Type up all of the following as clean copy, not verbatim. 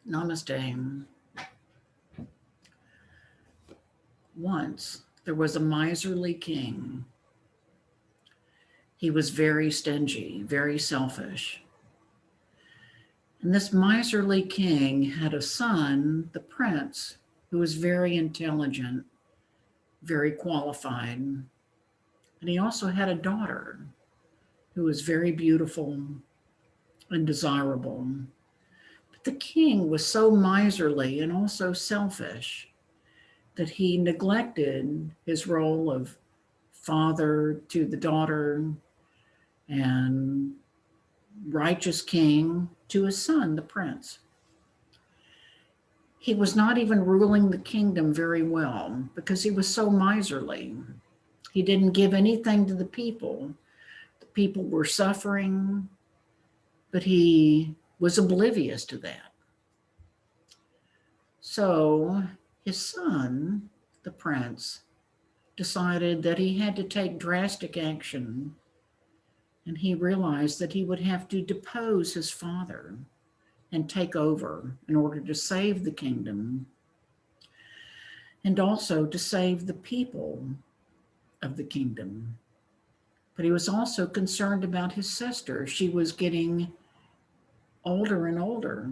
Namaste. Once there was a miserly king. He was very stingy, very selfish. And this miserly king had a son, the prince, who was very intelligent, very qualified. And he also had a daughter who was very beautiful and desirable. But the king was so miserly and also selfish that he neglected his role of father to the daughter and righteous king to his son, the prince. He was not even ruling the kingdom very well because he was so miserly. He didn't give anything to the people. The people were suffering, but he was oblivious to that. So his son, the prince, decided that he had to take drastic action, and he realized that he would have to depose his father and take over in order to save the kingdom and also to save the people of the kingdom. But he was also concerned about his sister. She was getting older and older,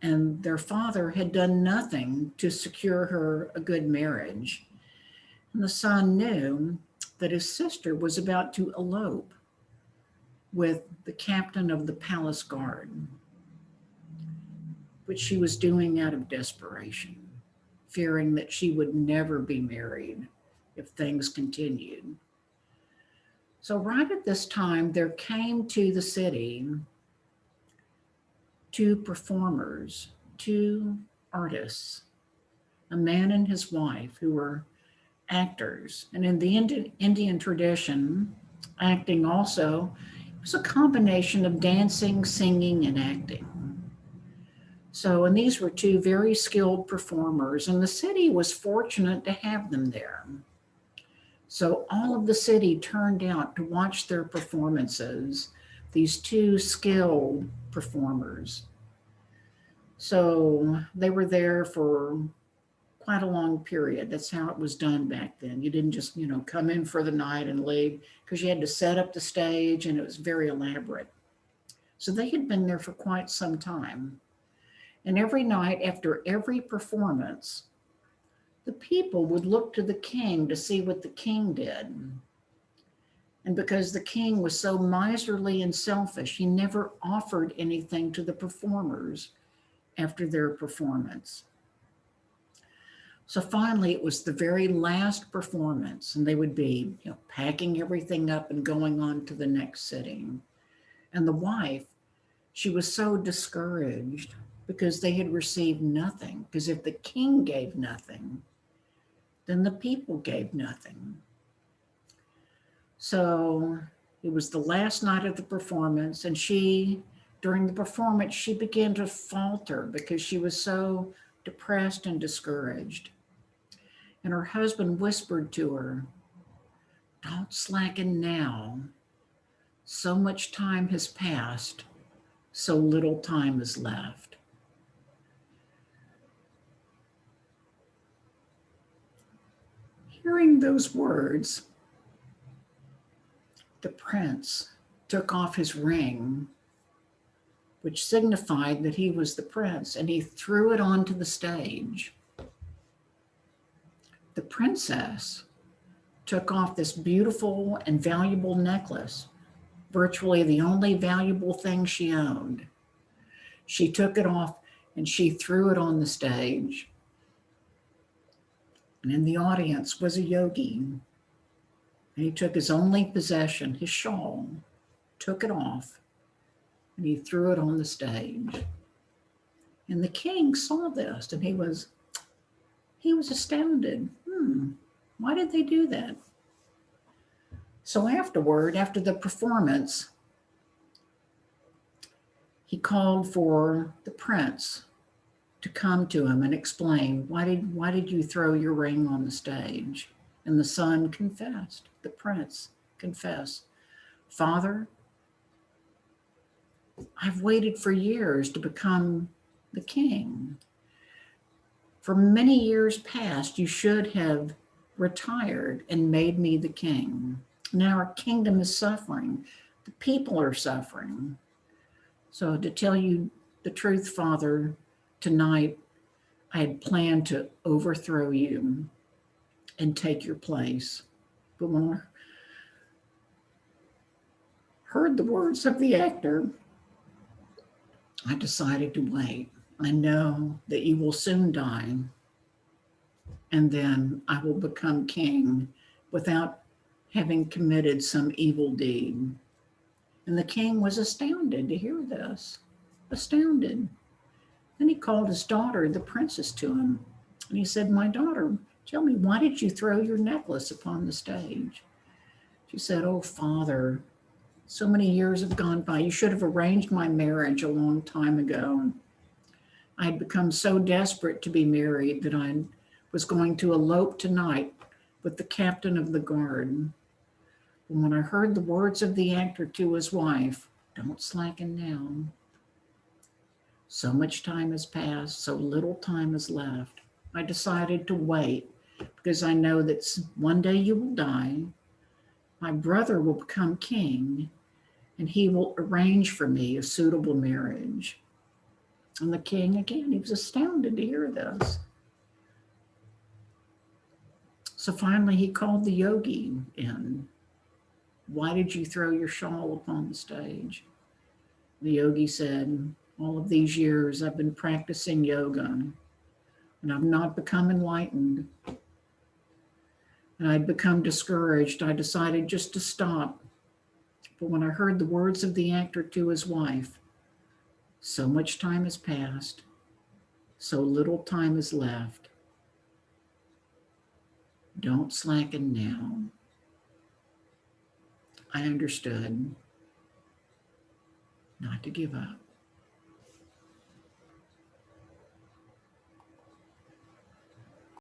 and their father had done nothing to secure her a good marriage. And the son knew that his sister was about to elope with the captain of the palace guard, which she was doing out of desperation, fearing that she would never be married if things continued. So right at this time, there came to the city two performers, two artists, a man and his wife who were actors. And in the Indian tradition, acting also was a combination of dancing, singing, and acting. So, and these were two very skilled performers, and the city was fortunate to have them there. So all of the city turned out to watch their performances, these two skilled performers. So they were there for quite a long period. That's how it was done back then. You didn't just, come in for the night and leave, because you had to set up the stage and it was very elaborate. So they had been there for quite some time. And every night after every performance, the people would look to the king to see what the king did. And because the king was so miserly and selfish, he never offered anything to the performers after their performance. So finally, it was the very last performance, and they would be packing everything up and going on to the next sitting. And the wife, she was so discouraged because they had received nothing. Because if the king gave nothing, then the people gave nothing. So it was the last night of the performance, and during the performance, she began to falter because she was so depressed and discouraged. And her husband whispered to her, "Don't slacken now. So much time has passed, so little time is left." Hearing those words, the prince took off his ring, which signified that he was the prince, and he threw it onto the stage. The princess took off this beautiful and valuable necklace, virtually the only valuable thing she owned. She took it off and she threw it on the stage. And in the audience was a yogi. And he took his only possession, his shawl, took it off, and he threw it on the stage. And the king saw this, and he was astounded. Why did they do that? So afterward, after the performance, he called for the prince to come to him and explain, why did you throw your ring on the stage? And the son confessed, the prince confessed, "Father, I've waited for years to become the king. For many years past, you should have retired and made me the king. Now our kingdom is suffering. The people are suffering. So to tell you the truth, Father, tonight I had planned to overthrow you and take your place. But when I heard the words of the actor, I decided to wait. I know that you will soon die, and then I will become king without having committed some evil deed. And the king was astounded to hear this, astounded. Then he called his daughter, the princess, to him, and he said, "My daughter, tell me, why did you throw your necklace upon the stage?" She said, "Oh, father, so many years have gone by. You should have arranged my marriage a long time ago. I had become so desperate to be married that I was going to elope tonight with the captain of the guard. And when I heard the words of the actor to his wife, 'Don't slacken now. So much time has passed, so little time is left,' I decided to wait because I know that one day you will die. My brother will become king, and he will arrange for me a suitable marriage." And the king, again, he was astounded to hear this. So finally, he called the yogi in. "Why did you throw your shawl upon the stage?" The yogi said, "All of these years I've been practicing yoga, and I've not become enlightened. And I'd become discouraged. I decided just to stop. But when I heard the words of the actor to his wife, 'So much time has passed, so little time is left. Don't slacken now,' I understood not to give up."